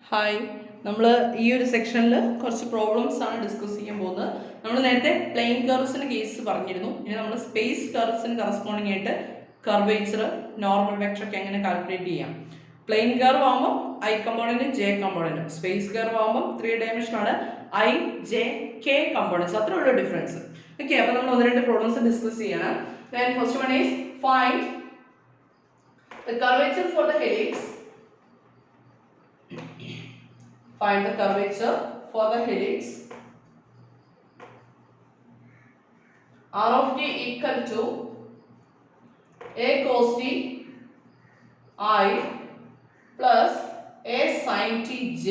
Hi, നമ്മൾ ഈ ഒരു സെക്ഷനിൽ കുറച്ച് പ്രോബ്ലംസ് ആണ് ഡിസ്കസ് ചെയ്യാൻ പോകുന്നത്. നമ്മൾ നേരത്തെ പ്ലെയിൻ കർവ്സിന് കേസ് പറഞ്ഞിരുന്നു. ഇനി നമ്മൾ സ്പേസ് കർവ്സിന് കറസ്പോണ്ടിങ് ആയിട്ട് കർവേച്ചർ, നോർമൽ വെക്ടർ ഒക്കെ എങ്ങനെ കാൽക്കുലേറ്റ് ചെയ്യാം. പ്ലെയിൻ കർവ് ആകുമ്പോൾ ഐ കമ്പോണൻറ്റും ജെ കമ്പോണൻറ്റും, സ്പേസ് കർവ് ആകുമ്പോൾ 3 ഡയമെൻഷനാണ് ഐ ജെ കെ കമ്പോണൻസ്. അത്രേ ഉള്ളൂ ഡിഫറൻസ്. ഓക്കെ, അപ്പോൾ നമ്മൾ ഒന്ന് രണ്ട് പ്രോബ്ലംസ് ഡിസ്കസ് ചെയ്യണം. Then first one is find the curvature for the helix. Find the curvature for the helix. R of t equal to a cos t I plus a sin t j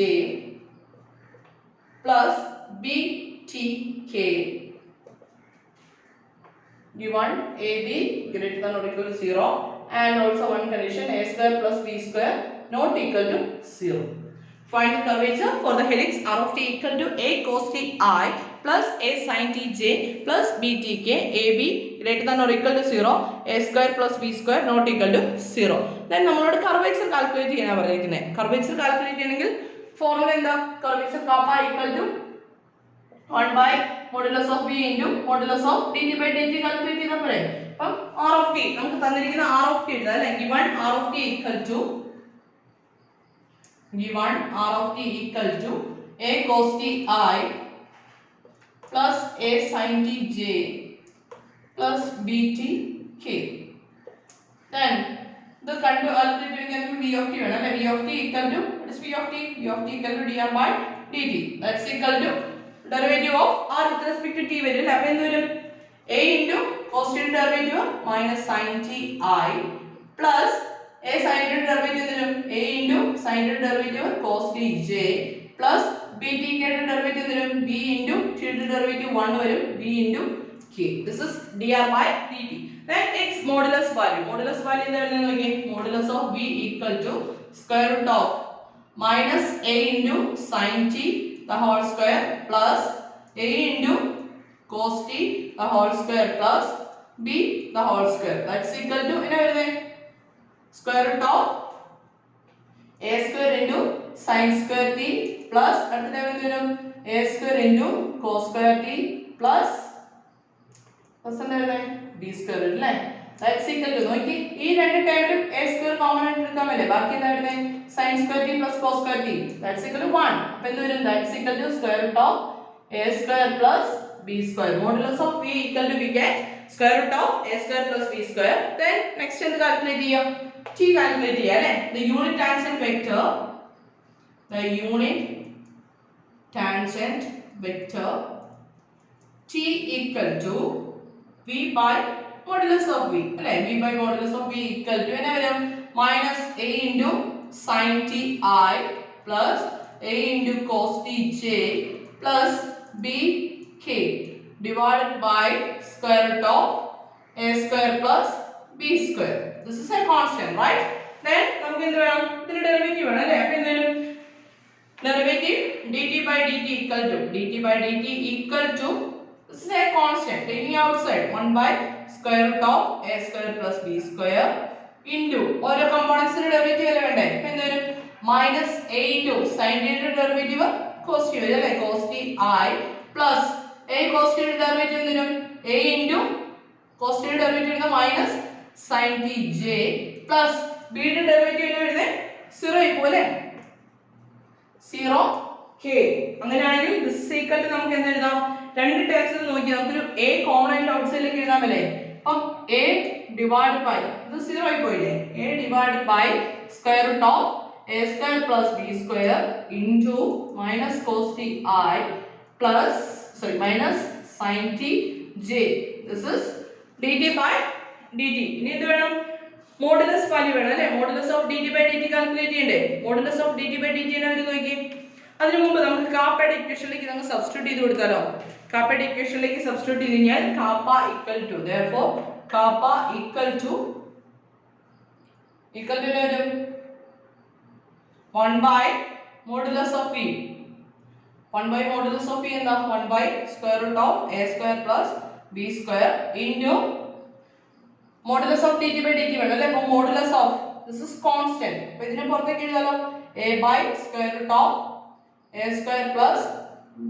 plus b t k. Given AB greater than or equal to 0 and also one condition a square plus b square not equal to 0. Find the curvature for the helix R of t equal to a cos t I plus a sin t j plus b t k. AB greater than or equal to 0, a square plus b square not equal to 0. Then നമ്മളോട് curvature calculate ചെയ്യാനാണ് പറഞ്ഞിരിക്കുന്നത്. Curvature calculate ചെയ്യണമെങ്കിൽ formula എന്താ? Curvature kappa equal to 1 by modulus of v into modulus of dt by dt calculate ചെയ്താൽ പോരെ. അപ്പം R of t നമുക്ക് തന്നിരിക്കുന്ന R of t എഴുതാം അല്ലേ. Given R of t equal to a cos t I plus a sin t j plus b t k. Then the calculate v of t വേണം അല്ലേ. V of t equal to, what is v of t? V of t equal to dr by dt. That's equal to derivative of r with respect to t വരും. അപ്പോൾ എന്ത് വരും? a into cos t derivative minus sin t I plus a sin t derivative എന്തിനും a into sin t derivative cos t j plus b t k derivative എന്തിനും b into t derivative 1 വരും b into k. This is dr by dt. Then its modulus value എന്താ വരുന്നത് നോക്കിയേ. Modulus of v equal to square root of minus a into sin t the whole square plus a into cos t the whole square plus b the whole square. That's equal to എന്നാ വരുന്നത്? Square root of a square into sin square t plus അടുത്ത എന്ത് വരും? a square into cos square t plus എന്താ വരുന്നത്? b square അല്ലേ. That's equal to നോക്കി ഈ രണ്ട് ടേമിലും a square കോമൺ ആയിട്ട് എടുക്കാൻ പറ്റില്ല. ബാക്കി എന്താ വരുന്നത്? sin square t plus cos square t. That's equal to 1. അപ്പോൾ എന്ത് വരും? That's equal to square root of a square plus b square. Modulus of v equal to we get square root of a square plus b square. Then next എന്ത് calculate ചെയ്യാം? t calculate ചെയ്യാം അല്ലേ. The unit tangent vector t equal to v by modulus of v അല്ലേ. v by modulus of v equal to എന്നാ വരും? minus a into sin t I plus a into cos t j plus b k divided by square root of a square plus b square. This is a constant, right? Then നമുക്ക് എന്ത് വേണം? ഇതിന്റെ derivative വേണം അല്ലേ. അപ്പോൾ എന്ത് വരും? Derivative dt by dt equal to this is a constant taking outside 1 by square root of a square plus b square into ഓരോ കമ്പോണന്റ്സിന്റെ ഡെറിവേറ്റീവ് അല്ലേ വേണ്ടേ. അപ്പോൾ എന്ത് വരും? minus a into sin t യുടെ ഡെറിവേറ്റീവ് cos t വരും അല്ലേ. cos t I plus a cos t യുടെ ഡെറിവേറ്റീവ് എന്ത് വരും? a into cos t യുടെ derivative minus sin t j plus b യുടെ ഡെറിവേറ്റീവ് വരുന്നത് 0 ആയി പോലെ 0 k. അങ്ങനെയാണെങ്കിൽ this is equal to നമുക്ക് എന്ത് എഴുതാം? രണ്ട് ടേംസിൽ നോക്കി നമുക്കൊരു a കോമൺ ആയിട്ട് ഔട്ട്സൈഡിലേക്ക് എഴുതാൻ പറ്റില്ലേ. അപ്പം a divided by ഇത് 0 ആയി പോയില്ലേ. a divided by square root of a square plus b square into minus cos t I plus minus sin t j. This is dt by dt. ഇനി എന്ത് വേണം? മോഡുലസ് വാല്യൂ വേണം അല്ലേ. Modulus of dt by dt calculate ചെയ്യണ്ടേ. Modulus of dt by dt എന്നാ വരുന്നത് നോക്കി. അതിനു മുമ്പ് നമുക്ക് കാപ്പയുടെ ഇക്വേഷനിലേക്ക് നമുക്ക് സബ്സ്റ്റിറ്റ്യൂട്ട് ചെയ്ത് കൊടുത്താലോ. കാപ്പയുടെ ഇക്വേഷനിലേക്ക് സബ്സ്റ്റിറ്റ്യൂട്ട് ചെയ്ത് കഴിഞ്ഞാൽ KAAPA equal to therefore KAAPA equal to വരും 1 by modulus of v. 1 by modulus of v എന്താ? 1 by square root of a square plus b square into modulus of dt by dt വേണം അല്ലേ. അപ്പോൾ modulus of this is constant. അപ്പോൾ ഇതിനെ പുറത്തേക്ക് എഴുതാലോ a by square root of a square plus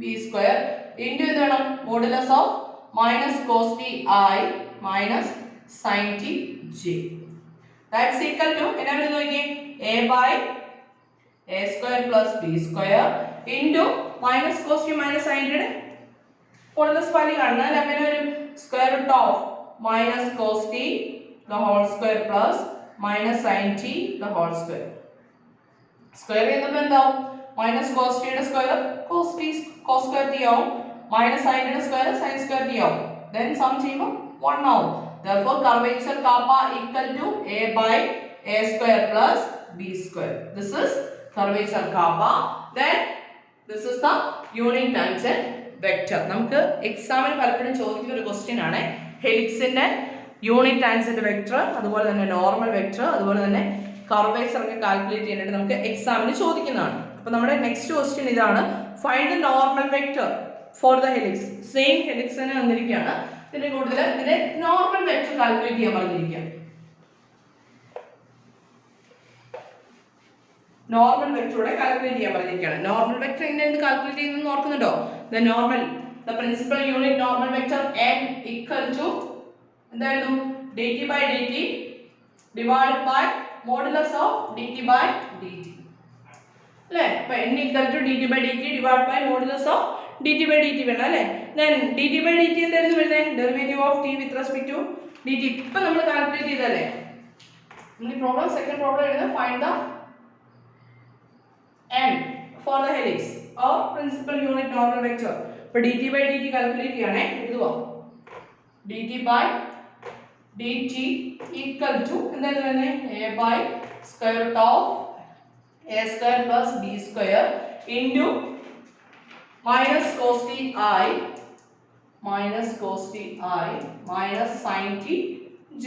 b square into എന്ത് വേണം modulus of minus cos t I minus sin t j. That's equal to എന്നാ വരുന്നത് നോക്കിയേ a by a square plus b square into minus cos t minus sin t യുടെ modulus value കാണണം. അപ്പോൾ എന്നാ വരും square root of minus cos t the whole square plus minus sin t the whole square. Square ചെയ്യുമ്പോൾ എന്താവും minus cos t യുടെ square cos square t ആവും minus sin യുടെ square sin square t ആവും. Then sum ചെയ്യുമ്പോൾ 1 ആവും. Therefore curvature kappa equal to a by a square plus b square. This is curvature kappa. Then this is the unit tangent vector. നമുക്ക് എക്സാമിന് പലപ്പോഴും ചോദിക്കുന്ന ഒരു question ആണ് ഹെലിക്സിന്റെ യൂണിറ്റ് ടാൻജന്റ് വെക്ടർ, അതുപോലെ തന്നെ നോർമൽ വെക്ടർ, അതുപോലെ തന്നെ കർവേച്ചർ ഒക്കെ കാൽക്കുലേറ്റ് ചെയ്യാനായിട്ട് നമുക്ക് എക്സാമിന് ചോദിക്കുന്നതാണ്. അപ്പോൾ നമ്മുടെ നെക്സ്റ്റ് ക്വസ്റ്റ്യൻ ഇതാണ്, find the normal vector for the helix. Same helix തന്നെ വന്നിരിക്കുകയാണ്, ഇതിന്റെ കൂടുതൽ ഇതിന്റെ നോർമൽ വെക്ടർ കാൽക്കുലേറ്റ് ചെയ്യാൻ പറഞ്ഞിരിക്കുകയാണ്. നോർമൽ വെക്ടറോടെ കാൽക്കുലേറ്റ് ചെയ്യാൻ പറഞ്ഞിരിക്കുകയാണ്. നോർമൽ വെക്ടർ എങ്ങനെയാണ് കാൽക്കുലേറ്റ് ചെയ്യുന്നത് ഓർക്കുന്നുണ്ടോ? The principal unit normal vector n equal to എന്തായിരുന്നു dt by dt divided by modulus of dt by dt അല്ലേ? അപ്പോൾ n equal to dt by dt divided by modulus of dt by dt വേണം അല്ലേ? then dt by dt എന്തായിരുന്നു വരുന്നത്? Derivative of t with respect to dt. ഇപ്പം നമ്മൾ calculate ചെയ്തല്ലേ നമ്മൾ ഈ പ്രോബ്ലം സെക്കൻഡ് പ്രോബ്ലം എഴുതുന്നത് find the n for the helix or principal unit normal vector. അപ്പോൾ dt by dt കാൽക്കുലേറ്റ് ചെയ്യണേ, എഴുതുക dt by dt equal to എന്തായിരുന്നു a by square root of a square plus b square into minus cos t I minus sin t j.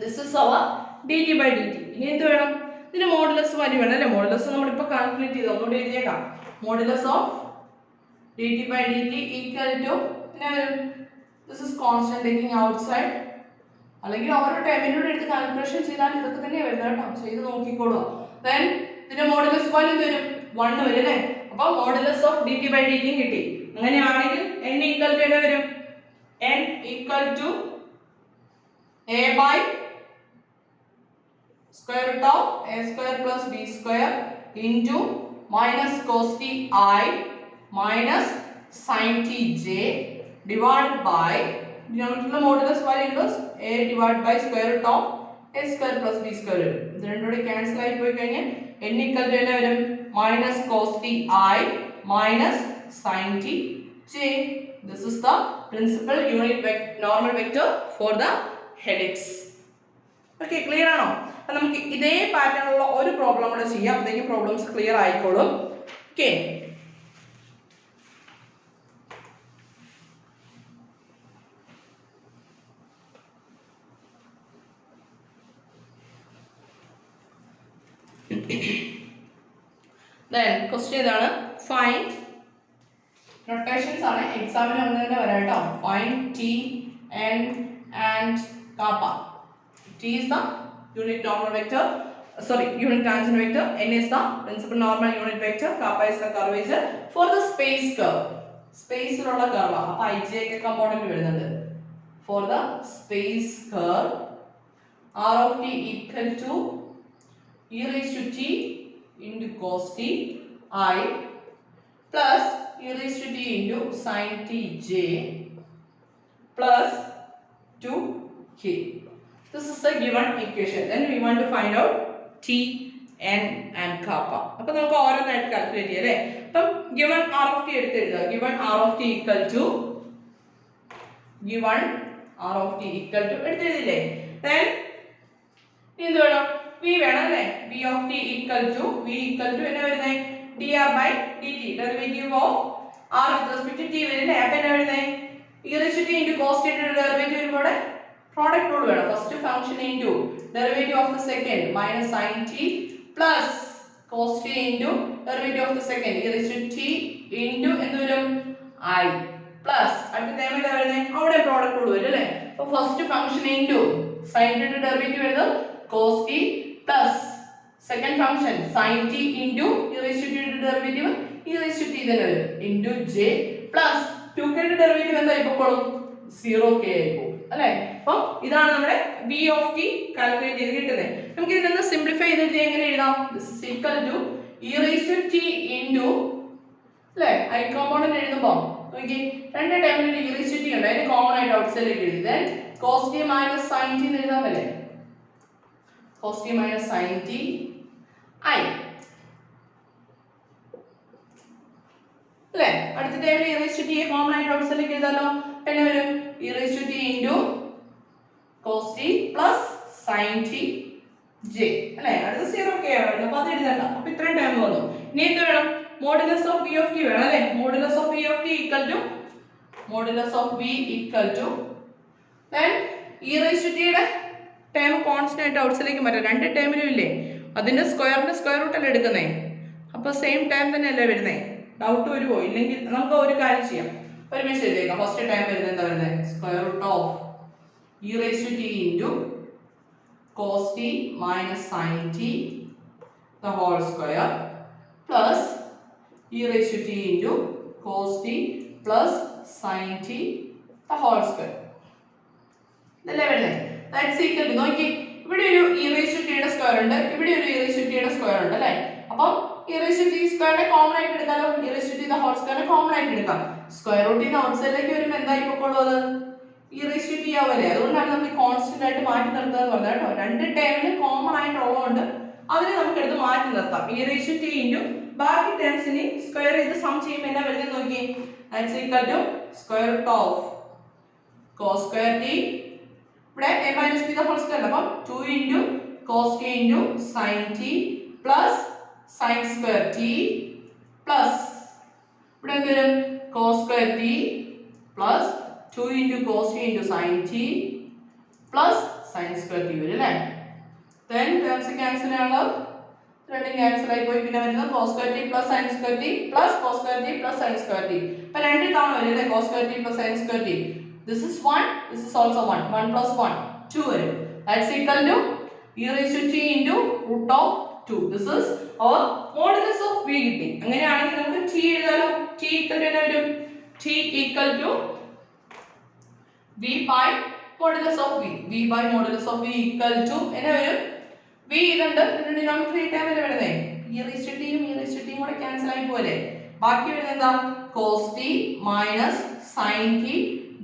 This is our dt by dt. ഇനി എന്ത് വേണം? ഇതിന്റെ modulus value വേണം അല്ലേ? Modulus നമ്മളിപ്പോൾ calculate ചെയ്തു, ഒന്നുകൂടി എഴുതിയേക്കാം. Modulus of dt by dt equal to എന്നാ വരും? This is constant taking outside. അല്ലെങ്കിൽ ഓരോ ടൈമിലൂടെ എടുത്ത് കാൽക്കുലേഷൻ ചെയ്താൽ ഇതൊക്കെ തന്നെയാണ് വരുന്നത് കേട്ടോ, ചെയ്ത് നോക്കിക്കോളൂ. then ഇതിന്റെ മോഡുലസ് വാല്യൂ എന്ത് വരും? 1 വരും അല്ലേ? അപ്പോൾ modulus of dt by dt കിട്ടി. അങ്ങനെയാണെങ്കിൽ n equal to എന്താ വരും? n equal to a by square root of a square plus b square into minus cos t I minus sin t j divided by denominator modulus value is a divided by square root of a square plus b square. ഇത് രണ്ടുകൂടി cancel ആയി പോയി കഴിഞ്ഞാൽ n equal to എന്നാ വരും? minus cos t I minus sin t j. This is the principal unit normal vector for the helix. Okay, clear ആണോ? അപ്പോൾ നമുക്ക് ഇതേ പാറ്റേണുള്ള ഒരു പ്രോബ്ലം കൂടെ ചെയ്യാം, അപ്പോഴത്തേക്കും പ്രോബ്ലംസ് ക്ലിയർ ആയിക്കോളും. ഓക്കെ, then ക്വസ്റ്റ്യൻ ഇതാണ്, ഫൈൻഡ് നൊട്ടേഷൻസ് ആണ് എക്സാമിന് ഒന്ന് തന്നെ വരാം കേട്ടോ. Find t n and kappa. t is the unit normal vector, unit tangent vector, n is the principal normal unit vector, kappa is the curvature for the space curve. space ഉള്ള curve അപ്പോൾ ij ഒക്കെ component വരുന്നുണ്ട്. for the space curve r of t equal to e raised to t into cos t I plus e raised to t into sin t j plus 2k. This is the given equation. Then we want to find out t n and kappa. അപ്പോൾ നമുക്ക് ഓരോന്നായിട്ട് calculate ചെയ്യാം അല്ലേ? അപ്പം given r of t എടുത്ത് എഴുതുക. given r of t equal to എടുത്ത് എഴുതില്ലേ? then എന്ത് വേണം? v വേണം അല്ലേ? v of t equal to എന്നാ വരുന്നത്? dr by dt, derivative of r with respect to t വരുന്നത്. അപ്പോൾ എന്നാ വരുന്നത്? e raised to t into cos t യുടെ ഡെറിവേറ്റീവ് വരുമ്പോൾ product rule വേണം. first function into derivative of the second minus sin t plus cos t into derivative of the second e raised to t into എന്ത് വരും? I plus അടുത്ത time ഏതാ വരുന്നത്? അവിടെ product rule വരും അല്ലേ? അപ്പോൾ first function into sin t യുടെ ഡെറിവേറ്റീവ് വരുന്നത് cos t plus second function sin t into e raised to t യുടെ derivative e raised to t തന്നെ വരും into j plus 2k യുടെ ഡെറിവേറ്റീവ് എന്തായി പോകോളും 0k ആയി പോകും അല്ലേ. അപ്പോൾ ഇതാണ് നമ്മുടെ v of t കാൽക്കുലേറ്റ് ചെയ്ത് കിട്ടുന്നത്. നമുക്ക് ഇതിനൊന്ന് സിംപ്ലിഫൈ ചെയ്തിട്ട് എങ്ങനെ എഴുതാം? this is equal to e raised to t into അല്ലേ i കോമ്പോണന്റ് എഴുതുമ്പോൾ നോക്കി രണ്ട് ടേമിൽ e raised to t ഉണ്ട്, അതിന് കോമൺ ആയിട്ട് ഔട്ട്സൈഡിലേക്ക് എഴുതി then cos t minus sin t എന്ന് എഴുതാൻ പറ്റില്ലേ? cos t minus sin t i അല്ലേ. അടുത്ത ടേമിൽ e raised to t common ആയിട്ട് ഔട്ട്സൈഡിലേക്ക് എഴുതാലോ. പിന്നെ വരും e raised to t into cos t plus sin t j അല്ലേ. അടുത്ത 0k ആണ്, അപ്പോൾ അത് എഴുതണ്ട. അപ്പോൾ ഇത്രയും ടേം വന്നു. ഇനി എന്ത് വേണം? Modulus of v of t വേണം അല്ലേ. Modulus of v of t equal to modulus of v equal to then e raised to t യുടെ ടേം കോൺസ്റ്റന്റ് ആയിട്ട് ഔട്ട്സൈഡിലേക്ക് മാറ്റാം. രണ്ട് ടേമിലും ഇല്ലേ അതിന്റെ സ്ക്വയറിന്റെ സ്ക്വയർ റൂട്ട് അല്ലേ എടുക്കുന്നേ, അപ്പോൾ സെയിം ടൈം തന്നെയല്ലേ വരുന്നേ. ഡൗട്ട് വരുമോ? ഇല്ലെങ്കിൽ നമുക്ക് ഒരു കാര്യം ചെയ്യാം, ഒരുമിച്ച് എഴുതിയേക്കാം. ഫസ്റ്റ് ടൈം വരുന്നത് എന്താ വരുന്നത്? Square root of e raised to t into cos t minus sin t the whole square plus e raised to t into cos t plus sin t the whole square. ഇതല്ലേ വരുന്നത്? That's equal to നോക്കി ഇവിടെ ഒരു e raised to t യുടെ square ഉണ്ട്, ഇവിടെ ഒരു e raised to t യുടെ സ്ക്വയർ ഉണ്ട് അല്ലേ. അപ്പോൾ e raised to t സ്ക്വയറിനെ കോമൺ ആയിട്ട് എടുക്കാലോ. e raised to t the whole square common ആയിട്ട് എടുക്കാം. സ്ക്വയർ റൂട്ടിന് ഔട്ട്സൈഡിലേക്ക് വരുമ്പോൾ എന്തായി പോകോളൂ? അത് e raised to t ആവല്ലേ. അതുകൊണ്ടാണ് നമ്മൾ കോൺസ്റ്റന്റ് ആയിട്ട് മാറ്റി നിർത്തുന്നത് പറഞ്ഞത് കേട്ടോ. രണ്ട് ടേമിന് കോമൺ ആയിട്ട് ഉള്ളതുകൊണ്ട് അതിനെ നമുക്ക് എടുത്ത് മാറ്റി നിർത്താം. e raised to t into ബാക്കി ടേംസിനെ സ്ക്വയർ ചെയ്ത് സം ചെയ്യുമ്പോൾ എന്താ വരുന്നത് നോക്കി. That's equal to square root of cos square t ഇവിടെ a minus b the whole square അപ്പം 2 into cos t into sin t plus sin square t plus ഇവിടെ എന്ത് വരും? cos square t plus 2 into cos t into sin t plus sin square t വരും അല്ലേ. then terms cancel ആണല്ലോ, രണ്ടും cancel ആയി പോയി. പിന്നെ വരുന്നത് cos square t plus sin square t plus cos square t plus sin square t. അപ്പോൾ രണ്ട് തവണ വരും അല്ലേ cos square t plus sin square t. this is 1, this is also 1, 1 plus 1 2 വരും. that's equal to e raised to t into root of 2. this is our modulus of v കിട്ടി. അങ്ങനെയാണെങ്കിൽ നമുക്ക് t എഴുതാലോ. t equal to എന്താ വരും? t equal to v by modulus of v. v by modulus of v equal to എന്നാ വരും? v ഇതുണ്ട്, ഇതിന്റെ denominator ഈ ടേമിൽ വരുന്നേ e raised to t യും e raised to t യും കൂടെ ക്യാൻസൽ ആയി പോലെ ബാക്കി വരുന്നത് എന്താ? cos t minus sin t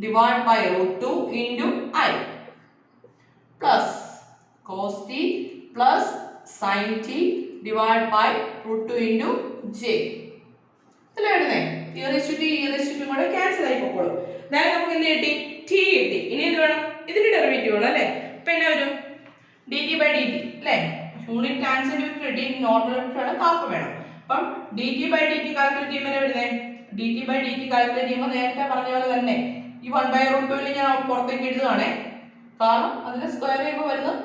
divided by root 2 into I plus cos t plus sin t divided by root 2 into j. ഇതല്ലേ വരുന്നേ? e raised to t e raised to t കൂടെ ക്യാൻസൽ ആയി പോകോളൂ. then നമുക്ക് എന്ത് കിട്ടി? t കിട്ടി. ഇനി എന്ത് വേണം? ഇതിന്റെ ഡെറിവേറ്റീവ് വേണം അല്ലേ. അപ്പോൾ എന്നാ വരും? dt by dt അല്ലേ. യൂണിറ്റ് ടാൻജന്റ് കിട്ടി, നോർമൽ ആണ്, കാപ്പ് വേണം. അപ്പം dt by dt കാൽക്കുലേറ്റ് ചെയ്യുമ്പോൾ വരുന്നേ dt by dt കാൽക്കുലേറ്റ് ചെയ്യുമ്പോൾ നേരത്തെ പറഞ്ഞ പോലെ തന്നെ ഈ 1/√2 ൽ ഞാൻ പുറത്തേക്ക് എഴുതുകയാണേ, കാരണം അതിനെ സ്ക്വയർ ചെയ്യുമ്പോൾ വരുന്നത്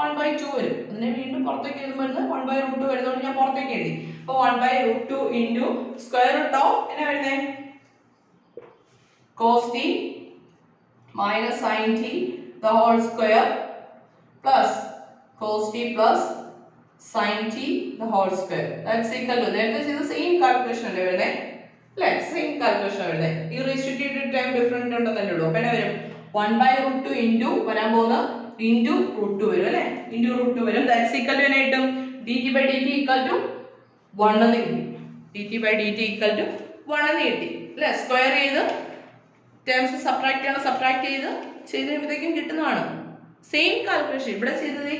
1/2 വരും. അതിനെ വീണ്ടും പുറത്തേക്ക് എഴുതുമ്പോൾ വരുന്നത് 1/√2 വരുന്നതുകൊണ്ട് ഞാൻ പുറത്തേക്ക് എഴുതി. അപ്പോൾ 1/√2 into സ്ക്വയർ റൂട്ട് ഓഫ് എന്നാ വരുന്നേ cos t minus sin t the whole square plus cos t plus sin t the whole square. that's equal to നേരത്തെ ചെയ്ത സെയിം കാൽക്കുലേഷൻ അല്ലേ വരുന്നേ അല്ലേ. സെയിം കാൽക്കുലേഷൻ വരുന്നേ. ഈ raised to t time different ഉണ്ടെന്നല്ലേ ഉള്ളൂ. അപ്പോൾ എന്നാ വരും? 1/√2 into വരാൻ പോകുന്ന into √2 വരും അല്ലേ. into √2 വരും. that's equal to എന്നാ കിട്ടും? dt by dt equal to 1 എന്ന് കിട്ടി. dt by dt equal to 1 എന്ന് കിട്ടി അല്ലേ. സ്ക്വയർ ചെയ്ത് ടേംസ് സബ്ട്രാക്ട് ചെയ്യണം, സബ്ട്രാക്ട് ചെയ്ത് കഴിയുമ്പോഴത്തേക്കും കിട്ടുന്നതാണ്. സെയിം കാൽക്കുലേഷൻ ഇവിടെ ചെയ്തത്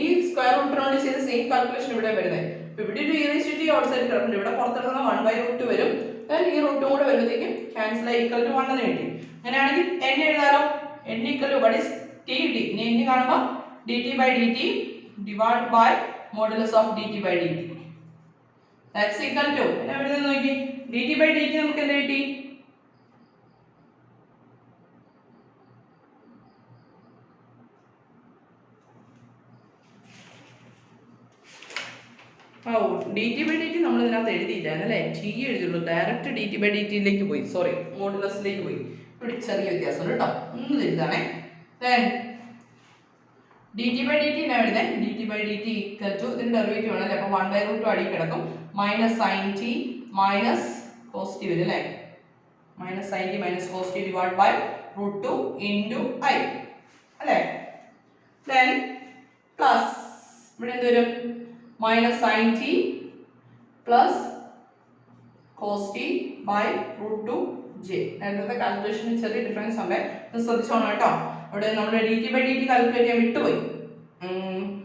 ഈ സ്ക്വയർ റൂട്ടിനോട് ചെയ്ത സെയിം കാൽക്കുലേഷൻ ഇവിടെ വരുന്നത്. അപ്പോൾ ഇവിടെ ഒരു e raised to t outside കിടക്കുന്നുണ്ട്, ഇവിടെ പുറത്തെടുക്കുന്ന 1/√2 വരും. ഈ റൂട്ടും കൂടെ വരുമ്പോഴത്തേക്കും ക്യാൻസൽ ആയി ഈക്വൽ ടു 1 എന്ന് കിട്ടി. അങ്ങനെയാണെങ്കിൽ n എഴുതാലോ. n equal to what is t കിട്ടി. ഇനി n കാണുമ്പോൾ dt by dt divided by modulus of dt by dt. that's equal to എന്നാ വരുന്നത് നോക്കി. dt by dt നമുക്ക് എന്താ കിട്ടി? dt by dt നമ്മൾ ഇതിനകത്ത് എഴുതിയില്ലായിരുന്നു അല്ലേ. t എഴുതിയുള്ളൂ, ഡയറക്റ്റ് dt by dt യിലേക്ക് പോയി, സോറി മോഡുലസിലേക്ക് പോയി. ഇവിടെ ചെറിയ വ്യത്യാസമുണ്ട് കേട്ടോ, ഒന്ന് എഴുതാണേ. then dt by dt എന്നാ വരുന്നത് dt by dt equal to ഇതിന്റെ ഡെറിവേറ്റീവ് ആണ് അല്ലേ അപ്പോൾ 1/√2 അടി കിടക്കും minus sin t minus cos t വരും അല്ലേ minus sin t minus cos t divide by √2 into i അല്ലേ then പ്ലസ് ഇവിടെ എന്ത് വരും minus sin t plus cos t by √2 j നേരത്തെ കാൽക്കുലേഷനിൽ ചെറിയ ഡിഫറൻസ് ഉണ്ട് ഇത് ശ്രദ്ധിച്ചോണം കേട്ടോ അവിടെ നമ്മൾ dt by dt കാൽക്കുലേറ്റ് ചെയ്യാൻ വിട്ടുപോയി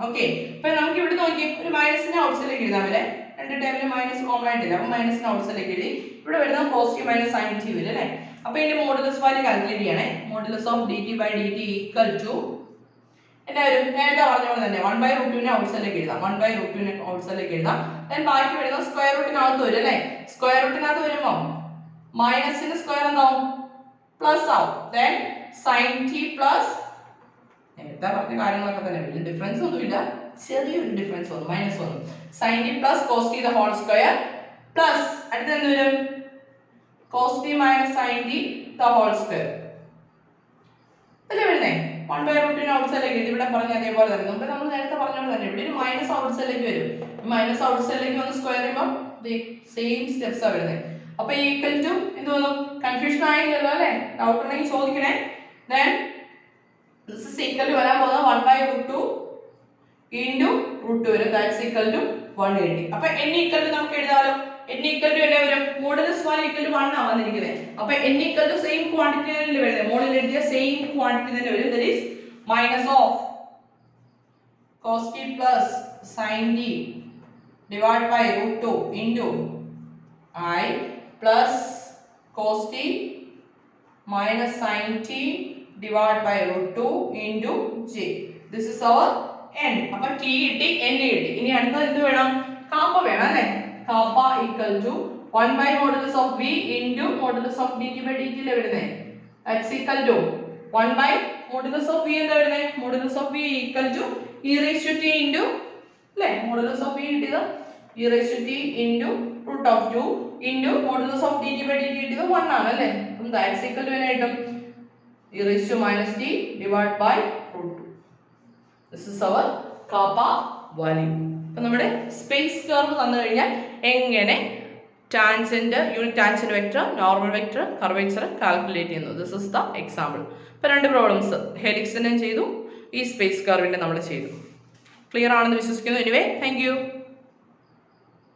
ഓക്കെ അപ്പോൾ നമുക്ക് ഇവിടെ നോക്കി ഒരു മൈനസിനെ ഔട്ട്സൈഡിലേക്ക് എഴുതാം അല്ലേ രണ്ട് ടൈമിൽ മൈനസ് കോമൺ ആയിട്ടില്ല അപ്പോൾ മൈനസിനെ ഔട്ട്സൈഡിലേക്ക് എഴുതി ഇവിടെ വരുന്നത് പോസിറ്റീവ് മൈനസ് sin t വരും അല്ലേ അപ്പോൾ ഇതിന്റെ മോഡുലസ് വാല്യൂ കാൽക്കുലേറ്റ് ചെയ്യണേ modulus of dt by dt equal to എല്ലാവരും നേരത്തെ പറഞ്ഞ പോലെ തന്നെ 1/√2 നെ ഔട്ട്സൈഡിലേക്ക് എഴുതാം 1/√2 നെ ഔട്ട്സൈഡിലേക്ക് എഴുതാം then ബാക്കി വരുന്ന സ്ക്വയർ റൂട്ടിനകത്ത് വരും അല്ലേ സ്ക്വയർ റൂട്ടിനകത്ത് വരുമ്പോൾ മൈനസിന്റെ സ്ക്വയർ എന്താവും പ്ലസ് ആവും then sin t പ്ലസ് നേരത്തെ പറഞ്ഞ കാര്യങ്ങളൊക്കെ തന്നെ വലിയ ഡിഫറൻസ് ഒന്നുമില്ല ചെറിയൊരു ഡിഫറൻസ് വന്നു മൈനസ് വന്നു sin t plus cos t the whole square plus അടുത്ത എന്ത് വരും cos t minus sin t the whole square അല്ലേ വരുന്നേ 1/√2 നെ ഔട്ട്സൈഡിലേക്ക് എഴുതി ഇവിടെ പറഞ്ഞ അതേപോലെ തന്നെ നമുക്ക് നമ്മൾ നേരത്തെ പറഞ്ഞ തന്നെ ഇവിടെ ഒരു മൈനസ് ഔട്ട്സൈഡിലേക്ക് വരും മൈനസ് ഔട്ട്സൈഡിലേക്ക് വന്ന് സ്ക്വയർ ചെയ്യുമ്പോൾ സെയിം സ്റ്റെപ്സ് ആ വരുന്നത് അപ്പോൾ ഈക്വൽ ടു എന്ത് വന്നു കൺഫ്യൂഷൻ ആയില്ലല്ലോ അല്ലേ ഡൗട്ട് ഉണ്ടെങ്കിൽ ചോദിക്കണേ then this is equal to വരാൻ പോകുന്നത് 1/√2 into √2 വരും that's equal to 180 അപ്പോൾ n equal to നമുക്ക് എഴുതാമല്ലോ n equal to എന്താ വരും മോഡുലസ് വാല്യൂ equal to 1 ആ വന്നിരിക്കുന്നത് അപ്പോൾ n equal to same quantity തന്നെ വരുന്നത് മോഡൽ എഴുതിയ സെയിം ക്വാണ്ടിറ്റി തന്നെ വരും that is minus of cos t plus sin t divided by √2 into I plus cos t minus sin t divided by √2 into j this is our n അപ്പോൾ t കിട്ടി n കിട്ടി ഇനി അടുത്തത് എന്ത് വേണം കാപ്പ വേണം അല്ലേ KAAPA equal to 1 by modulus of v into modulus of dt by dt ലെ വരുന്നത് that's equal to 1 by modulus of v എന്താ വരുന്നത് modulus of v equal to e raised to t into അല്ലേ modulus of v കിട്ടിയത് e raised to t into root of 2 into modulus of dt by dt കിട്ടിയത് 1 ആണ് അല്ലേ അപ്പം that's equal to എന്നാ കിട്ടും e raised to minus t divided by root 2 this is our kappa value അപ്പോൾ നമ്മുടെ space curve തന്നു കഴിഞ്ഞാൽ എങ്ങനെ tangent unit tangent vector normal vector curvature calculate ചെയ്യുന്നു ദിസ് ഇസ് ദ എക്സാമ്പിൾ ഇപ്പോൾ രണ്ട് പ്രോബ്ലംസ് ഹെലിക്സിൻ്റെ ചെയ്തു ഈ സ്പേസ് കർവിൻ്റെ നമ്മൾ ചെയ്തു ക്ലിയർ ആണെന്ന് വിശ്വസിക്കുന്നു എനിവേ താങ്ക് യു